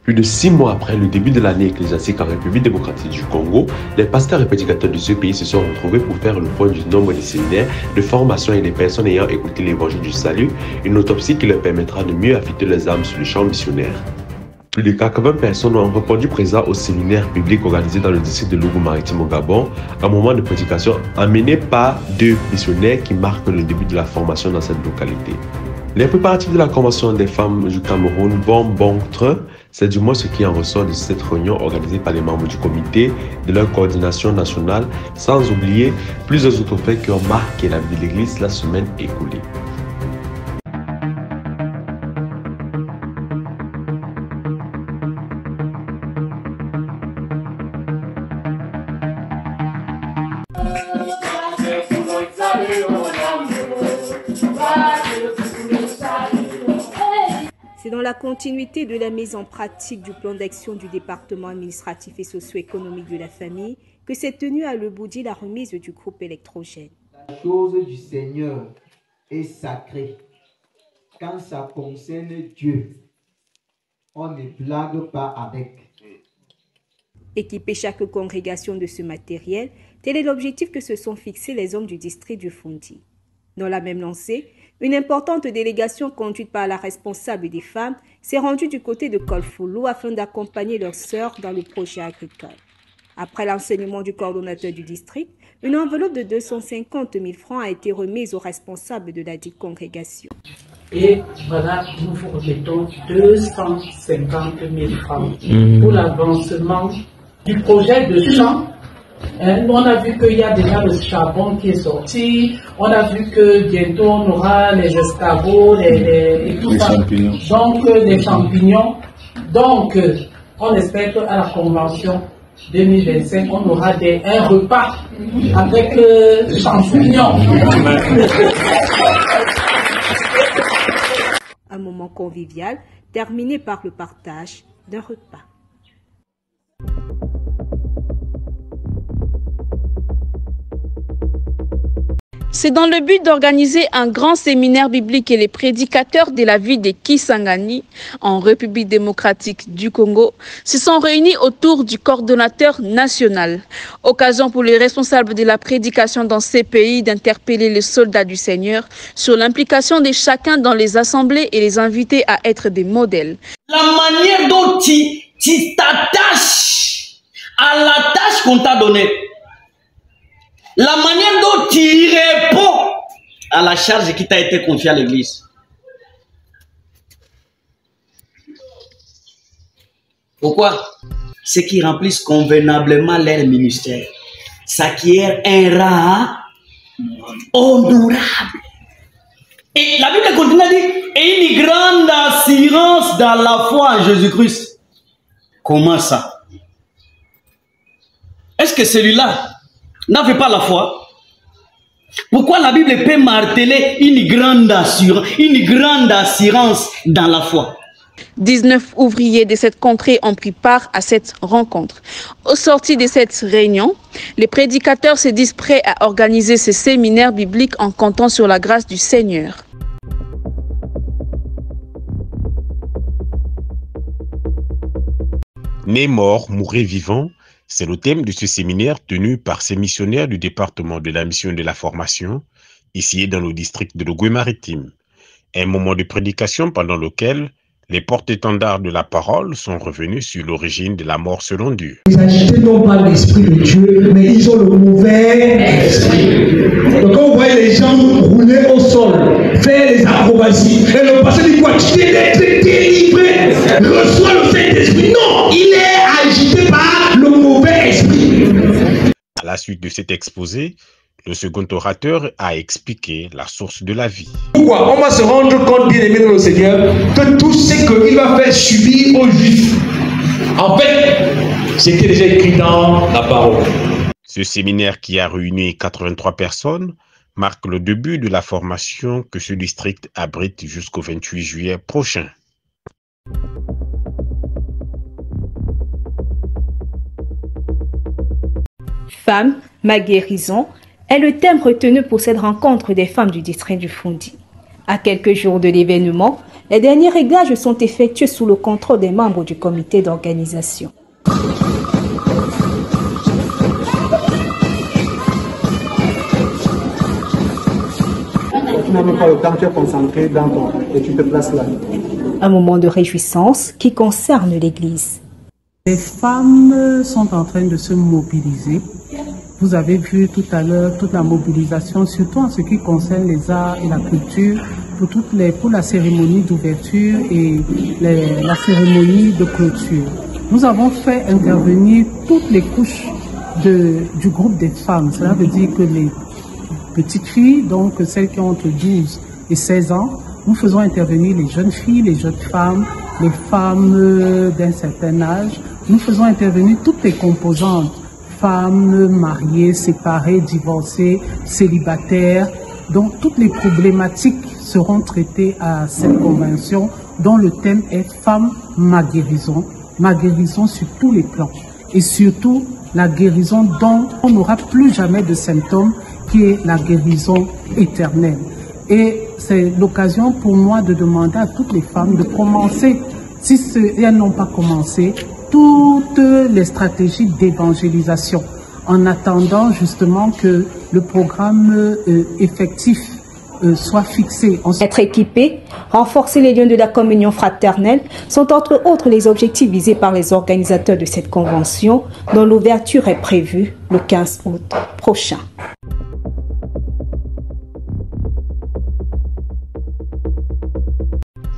Plus de 6 mois après le début de l'année ecclésiastique en République démocratique du Congo, les pasteurs et prédicateurs de ce pays se sont retrouvés pour faire le point du nombre de séminaires, de formations et des personnes ayant écouté l'évangile du salut, une autopsie qui leur permettra de mieux affûter leurs âmes sur le champ missionnaire. Plus de 80 personnes ont répondu présent au séminaire public organisé dans le district de Loubou-Maritime au Gabon, un moment de prédication amené par 2 missionnaires qui marquent le début de la formation dans cette localité. Les préparatifs de la Convention des femmes du Cameroun vont bon train, c'est du moins ce qui en ressort de cette réunion organisée par les membres du comité, de leur coordination nationale, sans oublier plusieurs autres faits qui ont marqué la vie de l'Église la semaine écoulée. C'est dans la continuité de la mise en pratique du plan d'action du département administratif et socio-économique de la famille que s'est tenue à Le Boudi la remise du groupe électrogène. La chose du Seigneur est sacrée. Quand ça concerne Dieu, on ne blague pas avec. Équiper chaque congrégation de ce matériel, tel est l'objectif que se sont fixés les hommes du district du Fondi. Dans la même lancée, une importante délégation conduite par la responsable des femmes s'est rendue du côté de Kolfoulou afin d'accompagner leurs sœurs dans le projet agricole. Après l'enseignement du coordonnateur du district, une enveloppe de 250 000 francs a été remise aux responsables de la dite congrégation. Et voilà, nous vous remettons 250 000 francs pour l'avancement du projet de champ. On a vu qu'il y a déjà le charbon qui est sorti, on a vu que bientôt on aura les escargots et tout ça. Champignons. Donc les champignons. Donc on espère qu'à la convention 2025, on aura un repas avec champignons. Un moment convivial terminé par le partage d'un repas. C'est dans le but d'organiser un grand séminaire biblique et les prédicateurs de la ville de Kisangani, en République démocratique du Congo, se sont réunis autour du coordonnateur national. Occasion pour les responsables de la prédication dans ces pays d'interpeller les soldats du Seigneur sur l'implication de chacun dans les assemblées et les inviter à être des modèles. La manière dont tu t'attaches à la tâche qu'on t'a donnée, la manière dont tu réponds à la charge qui t'a été confiée à l'église. Pourquoi? Ceux qui remplissent convenablement leur ministère s'acquièrent un rang honorable. Et la Bible continue à dire, et une grande assurance dans la foi en Jésus-Christ. Comment ça? Est-ce que celui-là n'avait pas la foi? Pourquoi la Bible peut marteler une grande assurance dans la foi? 19 ouvriers de cette contrée ont pris part à cette rencontre. Au sorti de cette réunion, les prédicateurs se disent prêts à organiser ce séminaire biblique en comptant sur la grâce du Seigneur. Né mort, mourir vivant, c'est le thème de ce séminaire tenu par ces missionnaires du département de la mission et de la formation, ici dans le district de Loubou-Maritime. Un moment de prédication pendant lequel les porte-étendards de la parole sont revenus sur l'origine de la mort selon Dieu. Ils agitaient non pas l'esprit de Dieu, mais ils ont le mauvais esprit. Donc quand vous voyez les gens rouler au sol, faire les acrobaties, et le pasteur dit quoi? Tu es délivré, reçois le Saint-Esprit. Non, il est agité par le mauvais esprit. À la suite de cet exposé, le second orateur a expliqué la source de la vie. Pourquoi? On va se rendre compte, bien aimé dans le Seigneur, que tout ce qu'il va faire subir aux Juifs, en fait, c'était déjà écrit dans la parole. Ce séminaire qui a réuni 83 personnes marque le début de la formation que ce district abrite jusqu'au 28 juillet prochain. Femme, ma guérison est le thème retenu pour cette rencontre des femmes du district du Fondi. À quelques jours de l'événement, Les derniers réglages sont effectués sous le contrôle des membres du comité d'organisation. Tu n'as même pas le temps, tu es concentré dans ton et tu te places là. Un moment de réjouissance qui concerne l'Église. Les femmes sont en train de se mobiliser. Vous avez vu tout à l'heure toute la mobilisation, surtout en ce qui concerne les arts et la culture, pour la cérémonie d'ouverture et la cérémonie de clôture. Nous avons fait intervenir toutes les couches du groupe des femmes. Cela veut dire que les petites filles, donc celles qui ont entre 12 et 16 ans, nous faisons intervenir les jeunes filles, les jeunes femmes, les femmes d'un certain âge. Nous faisons intervenir toutes les composantes, femmes mariées, séparées, divorcées, célibataires. Donc toutes les problématiques seront traitées à cette convention dont le thème est Femmes, ma guérison sur tous les plans. Et surtout la guérison dont on n'aura plus jamais de symptômes, qui est la guérison éternelle. Et c'est l'occasion pour moi de demander à toutes les femmes de commencer, si elles n'ont pas commencé, toutes les stratégies d'évangélisation, en attendant justement que le programme effectif soit fixé. Être équipé, renforcer les liens de la communion fraternelle sont entre autres les objectifs visés par les organisateurs de cette convention, dont l'ouverture est prévue le 15 août prochain.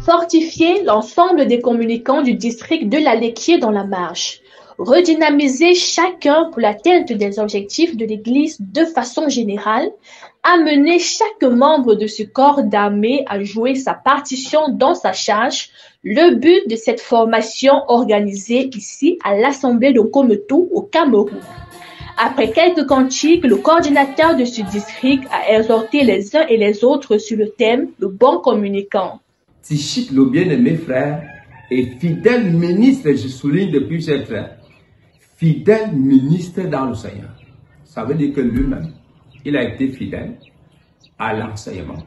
Fortifier l'ensemble des communicants du district de l'Alequier dans la marche. Redynamiser chacun pour l'atteinte des objectifs de l'Église de façon générale. Amener chaque membre de ce corps d'armée à jouer sa partition dans sa charge. Le but de cette formation organisée ici à l'Assemblée de Kometou au Cameroun. Après quelques cantiques, le coordinateur de ce district a exhorté les uns et les autres sur le thème « Le bon communicant ». Tichik, le bien-aimé frère, est fidèle ministre, je souligne depuis cette frère, fidèle ministre dans le Seigneur. Ça veut dire que lui-même, il a été fidèle à l'enseignement,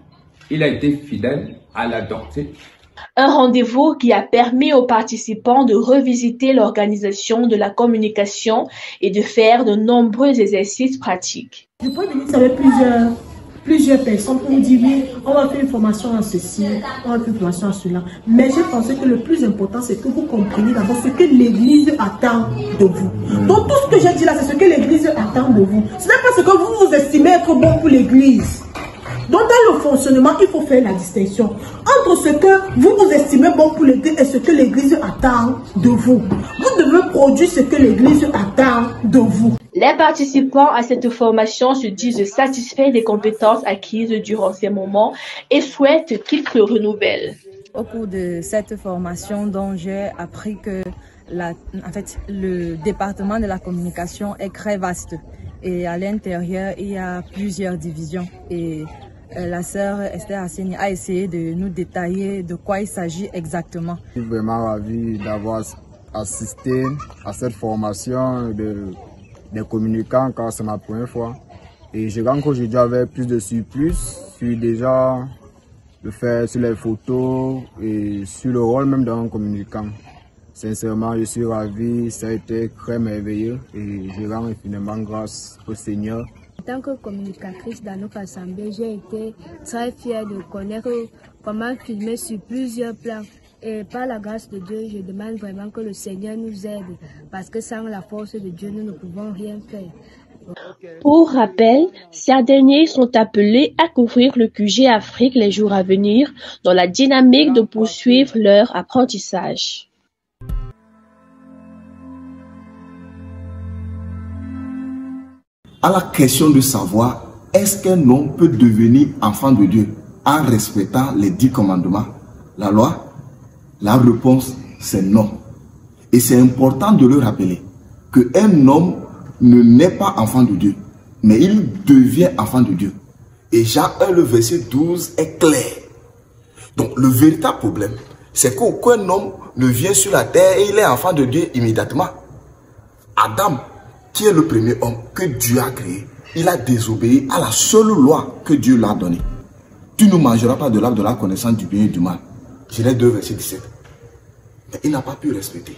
il a été fidèle à la doctrine. Un rendez-vous qui a permis aux participants de revisiter l'organisation de la communication et de faire de nombreux exercices pratiques. Je peux venir avec plusieurs personnes pour me dire oui, on va faire une formation à ceci, on va faire une formation à cela. Mais j'ai pensé que le plus important, c'est que vous compreniez d'abord ce que l'Église attend de vous. Donc tout ce que j'ai dit là, c'est ce que l'Église attend de vous. Ce n'est pas ce que vous vous estimez être bon pour l'Église. Donc dans le fonctionnement, il faut faire la distinction entre ce que vous vous estimez bon pour l'Église et ce que l'Église attend de vous. Vous devez produire ce que l'Église attend de vous. Les participants à cette formation se disent satisfaits des compétences acquises durant ces moments et souhaitent qu'ils se renouvellent. Au cours de cette formation, dont j'ai appris que le département de la communication est très vaste et à l'intérieur, il y a plusieurs divisions. Et la sœur Esther Asseni a essayé de nous détailler de quoi il s'agit exactement. Je suis vraiment ravi d'avoir assisté à cette formation des communicants car c'est ma première fois. Et je pense qu'aujourd'hui j'avais plus de surplus sur déjà le fait sur les photos et sur le rôle même d'un communicant. Sincèrement, je suis ravi, ça a été très merveilleux et je rends infiniment grâce au Seigneur. En tant que communicatrice dans notre assemblée, j'ai été très fière de connaître comment filmer sur plusieurs plans. Et par la grâce de Dieu, je demande vraiment que le Seigneur nous aide, parce que sans la force de Dieu, nous ne pouvons rien faire. Pour rappel, ces derniers sont appelés à couvrir le QG Afrique les jours à venir, dans la dynamique de poursuivre leur apprentissage. À la question de savoir, est-ce qu'un homme peut devenir enfant de Dieu en respectant les 10 commandements, la loi? La réponse, c'est non. Et c'est important de le rappeler qu'un homme ne naît pas enfant de Dieu, mais il devient enfant de Dieu. Et Jean 1, le verset 12 est clair. Donc le véritable problème, c'est qu'aucun homme ne vient sur la terre et il est enfant de Dieu immédiatement. Adam, qui est le premier homme que Dieu a créé, il a désobéi à la seule loi que Dieu l'a donnée. Tu ne mangeras pas de l'arbre de la connaissance du bien et du mal. Genèse 2, verset 17. Mais il n'a pas pu respecter.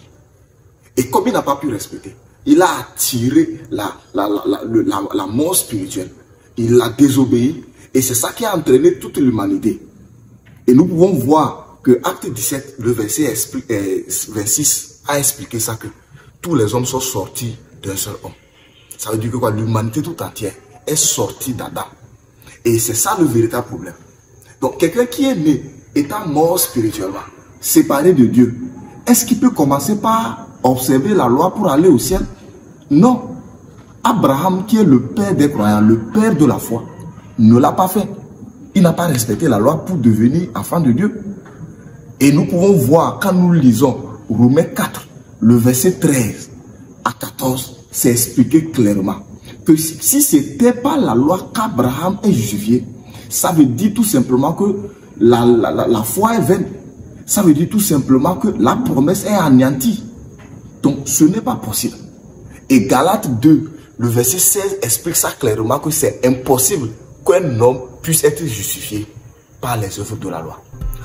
Et comme il n'a pas pu respecter, il a attiré la mort spirituelle. Il l'a désobéi. Et c'est ça qui a entraîné toute l'humanité. Et nous pouvons voir que Acte 17, le verset 26, a expliqué ça, que tous les hommes sont sortis d'un seul homme. Ça veut dire que l'humanité tout entière est sortie d'Adam. Et c'est ça le véritable problème. Donc quelqu'un qui est né étant mort spirituellement, séparé de Dieu, est-ce qu'il peut commencer par observer la loi pour aller au ciel? Non. Abraham, qui est le père des croyants, le père de la foi, ne l'a pas fait. Il n'a pas respecté la loi pour devenir enfant de Dieu. Et nous pouvons voir, quand nous lisons Romains 4, le verset 13 à 14, c'est expliqué clairement que si ce n'était pas la loi qu'Abraham est justifié, ça veut dire tout simplement que la foi est vaine. Ça veut dire tout simplement que la promesse est anéantie. Donc ce n'est pas possible. Et Galates 2, le verset 16 explique ça clairement, que c'est impossible qu'un homme puisse être justifié par les œuvres de la loi.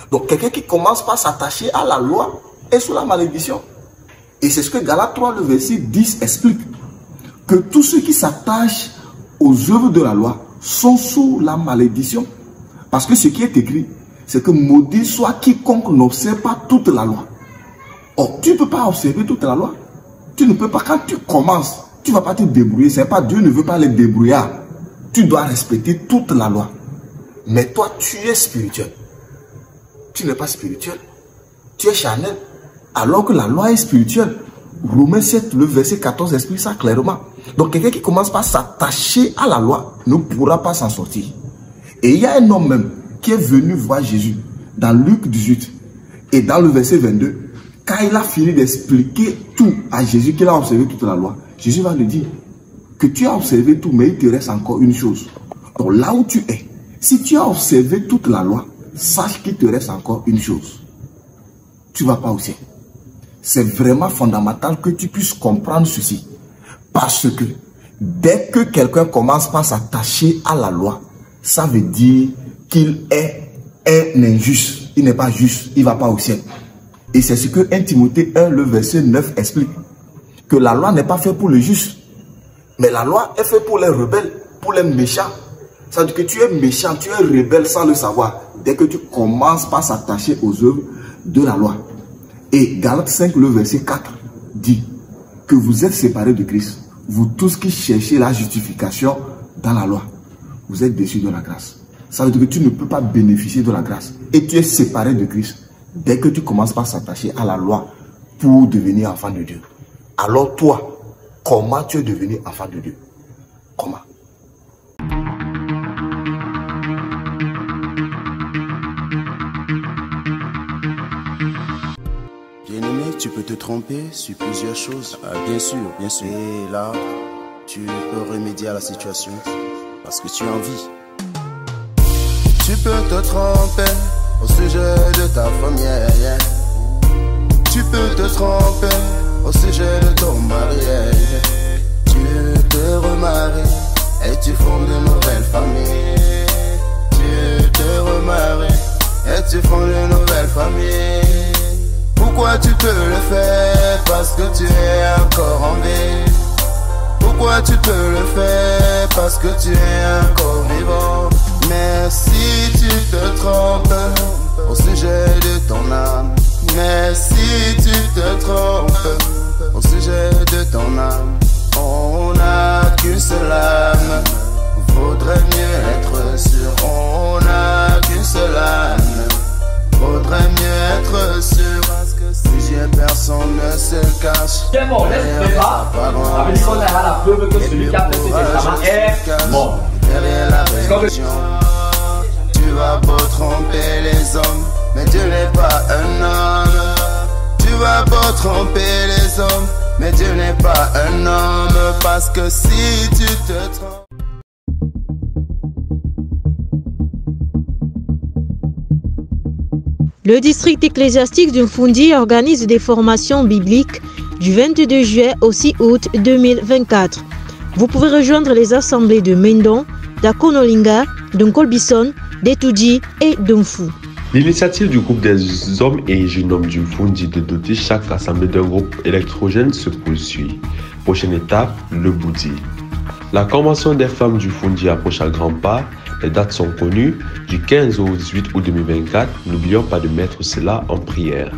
Donc quelqu'un qui commence par s'attacher à la loi est sous la malédiction. Et c'est ce que Galates 3, le verset 10 explique. Que tous ceux qui s'attachent aux œuvres de la loi sont sous la malédiction. Parce que ce qui est écrit, c'est que maudit soit quiconque n'observe pas toute la loi. Or, tu ne peux pas observer toute la loi. Tu ne peux pas, quand tu commences, tu ne vas pas te débrouiller. C'est pas, Dieu ne veut pas les débrouillards. Tu dois respecter toute la loi. Mais toi, tu es spirituel. Tu n'es pas spirituel. Tu es charnel. Alors que la loi est spirituelle. Romains 7, le verset 14 explique ça clairement. Donc quelqu'un qui commence par s'attacher à la loi ne pourra pas s'en sortir. Et il y a un homme même qui est venu voir Jésus dans Luc 18 et dans le verset 22. Quand il a fini d'expliquer tout à Jésus, qu'il a observé toute la loi, Jésus va lui dire que tu as observé tout, mais il te reste encore une chose. Donc là où tu es, si tu as observé toute la loi, sache qu'il te reste encore une chose. Tu ne vas pas au ciel. C'est vraiment fondamental que tu puisses comprendre ceci. Parce que dès que quelqu'un commence par s'attacher à la loi, ça veut dire qu'il est un injuste. Il n'est pas juste, il ne va pas au ciel. Et c'est ce que 1 Timothée 1, le verset 9 explique. Que la loi n'est pas faite pour le juste. Mais la loi est faite pour les rebelles, pour les méchants. Ça veut dire que tu es méchant, tu es rebelle sans le savoir. Dès que tu commences par s'attacher aux œuvres de la loi. Et Galates 5, le verset 4 dit que vous êtes séparés de Christ. Vous tous qui cherchez la justification dans la loi, vous êtes déçus de la grâce. Ça veut dire que tu ne peux pas bénéficier de la grâce. Et tu es séparé de Christ dès que tu commences par s'attacher à la loi pour devenir enfant de Dieu. Alors toi, comment tu es devenu enfant de Dieu? Comment? Tu peux te tromper sur plusieurs choses. Bien sûr, bien sûr. Et là, tu peux remédier à la situation parce que tu as envie. Tu peux te tromper au sujet de ta famille. Tu peux te tromper au sujet de ton mari. Tu te remaries et tu formes de nouvelles familles. Tu te remaries et tu formes de nouvelles familles. Pourquoi tu peux le faire? Parce que tu es encore en vie. Pourquoi tu peux le faire? Parce que tu es encore vivant. Mais si tu te trompes au sujet de ton âme, mais si tu te trompes au sujet de ton âme, on n'a qu'une seule âme. Vaudrait mieux être sûr. On n'a qu'une seule âme. Vaudrait mieux être sûr. Plusieurs personnes ne se cachent. C'est bon, laisse pas. Ça veut dire qu'on a la preuve que celui qui a fait ce testament est mort. Derrière la version, tu vas pas tromper les hommes, mais Dieu n'est pas un homme. Tu vas pas tromper les hommes, mais Dieu n'est pas un homme. Parce que si tu te trompes. Le district ecclésiastique de Mfundi organise des formations bibliques du 22 juillet au 6 août 2024. Vous pouvez rejoindre les assemblées de Mendon, d'Akonolinga, d'Nkolbison, d'Etudji et d'Mfu. L'initiative du groupe des hommes et jeunes hommes du Fundi de doter chaque assemblée d'un groupe électrogène se poursuit. Prochaine étape, le Boudi. La convention des femmes du Fundi approche à grands pas. Les dates sont connues, du 15 au 18 août 2024. N'oublions pas de mettre cela en prière.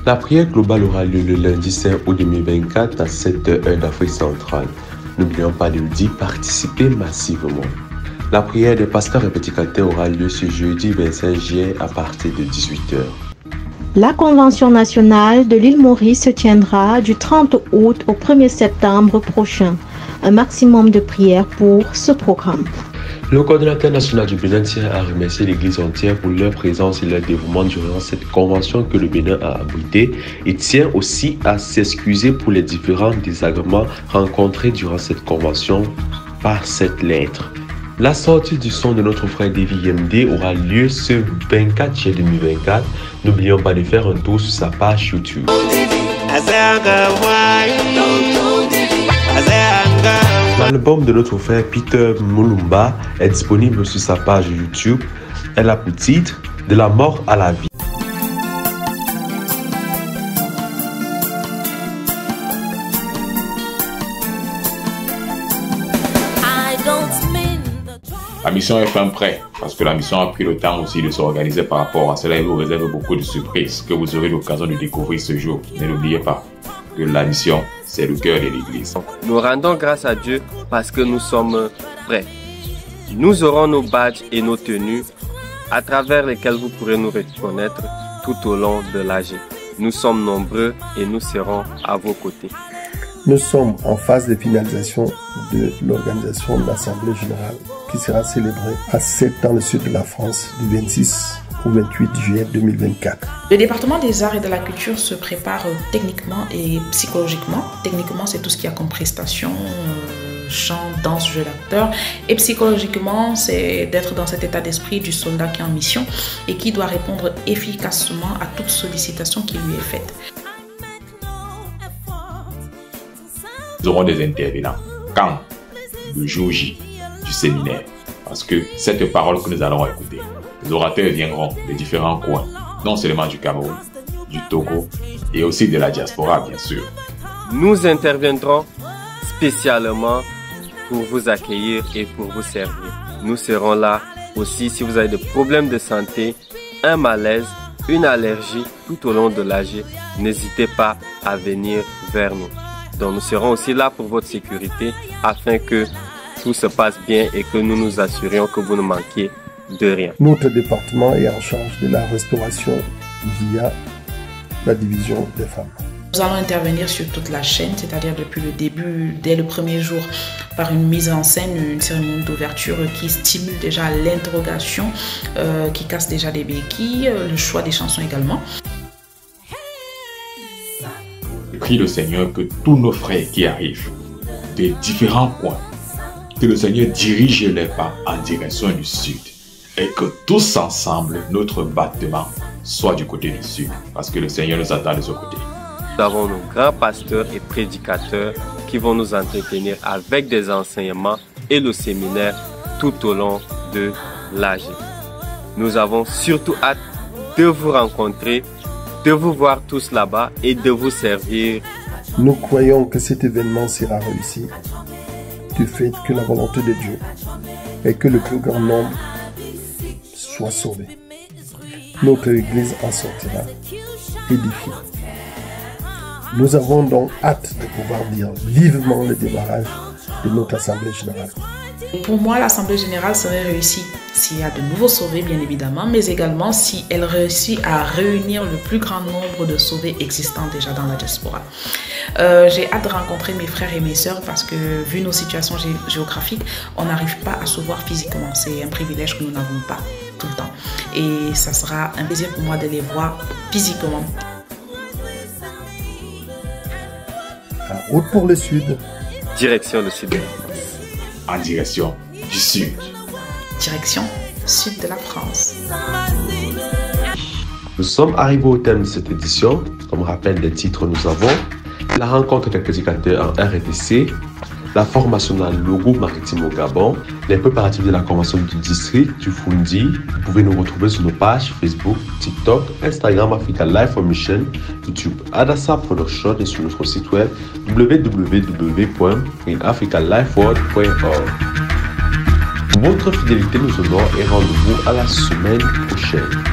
La prière globale aura lieu le lundi 5 août 2024 à 7h heure d'Afrique centrale. N'oublions pas de d'y participer massivement. La prière des pasteurs et prédicateurs aura lieu ce jeudi 25 juillet à partir de 18h. La Convention nationale de l'île Maurice se tiendra du 30 août au 1er septembre prochain. Un maximum de prières pour ce programme. Le coordinateur national du Bénin tient à remercier l'Église entière pour leur présence et leur dévouement durant cette convention que le Bénin a abritée et tient aussi à s'excuser pour les différents désagréments rencontrés durant cette convention par cette lettre. La sortie du son de notre frère Davy MD aura lieu ce 24 juillet 2024. N'oublions pas de faire un tour sur sa page YouTube. L'album de notre frère Peter Mulumba est disponible sur sa page YouTube. Elle a pour titre « De la mort à la vie ». La mission est fin prêt, parce que la mission a pris le temps aussi de s'organiser par rapport à cela et vous réserve beaucoup de surprises que vous aurez l'occasion de découvrir ce jour. Ne l'oubliez pas que la mission, c'est le cœur de l'Église. Nous rendons grâce à Dieu parce que nous sommes prêts. Nous aurons nos badges et nos tenues à travers lesquels vous pourrez nous reconnaître tout au long de l'AG. Nous sommes nombreux et nous serons à vos côtés. Nous sommes en phase de finalisation de l'organisation de l'Assemblée générale qui sera célébrée à Sète dans le sud de la France du 26 au 28 juillet 2024. Le département des arts et de la culture se prépare techniquement et psychologiquement. Techniquement, c'est tout ce qu'il y a comme prestations, chant, danse, jeu d'acteur. Et psychologiquement, c'est d'être dans cet état d'esprit du soldat qui est en mission et qui doit répondre efficacement à toute sollicitation qui lui est faite. Nous aurons des intervenants quand le jour J du séminaire, parce que cette parole que nous allons écouter, les orateurs viendront des différents coins, non seulement du Cameroun, du Togo et aussi de la diaspora bien sûr. Nous interviendrons spécialement pour vous accueillir et pour vous servir. Nous serons là aussi si vous avez des problèmes de santé, un malaise, une allergie tout au long de l'AG, n'hésitez pas à venir vers nous. Donc nous serons aussi là pour votre sécurité afin que tout se passe bien et que nous nous assurions que vous ne manquiez de rien. Notre département est en charge de la restauration via la division des femmes. Nous allons intervenir sur toute la chaîne, c'est-à-dire depuis le début, dès le premier jour, par une mise en scène, une cérémonie d'ouverture qui stimule déjà l'interrogation, qui casse déjà des béquilles, le choix des chansons également. Je prie le Seigneur que tous nos frères qui arrivent des différents coins, que le Seigneur dirige les pas en direction du sud et que tous ensemble, notre battement soit du côté du sud parce que le Seigneur nous attend de ce côté. Nous avons nos grands pasteurs et prédicateurs qui vont nous entretenir avec des enseignements et le séminaire tout au long de l'AG. Nous avons surtout hâte de vous rencontrer, de vous voir tous là-bas et de vous servir. Nous croyons que cet événement sera réussi du fait que la volonté de Dieu est que le plus grand nombre soit sauvé. Notre Église en sortira édifiée. Nous avons donc hâte de pouvoir dire vivement le démarrage de notre Assemblée générale. Pour moi, l'Assemblée générale serait réussie s'il y a de nouveaux sauvés, bien évidemment, mais également si elle réussit à réunir le plus grand nombre de sauvés existants déjà dans la diaspora. J'ai hâte de rencontrer mes frères et mes sœurs parce que, vu nos situations géographiques, on n'arrive pas à se voir physiquement. C'est un privilège que nous n'avons pas tout le temps. Et ça sera un plaisir pour moi de les voir physiquement. En route pour le sud. Direction le sud. En direction du sud. Direction sud de la France. Nous sommes arrivés au thème de cette édition. Comme rappel des titres, nous avons la rencontre des prédicateurs en RDC, la formation dans le logo maritime au Gabon, les préparatifs de la convention du district du Fundi. Vous pouvez nous retrouver sur nos pages Facebook, TikTok, Instagram Africa Life for Mission, YouTube Adassa Production et sur notre site web www.africalifeworld.org. Votre fidélité nous honore et rendez-vous à la semaine prochaine.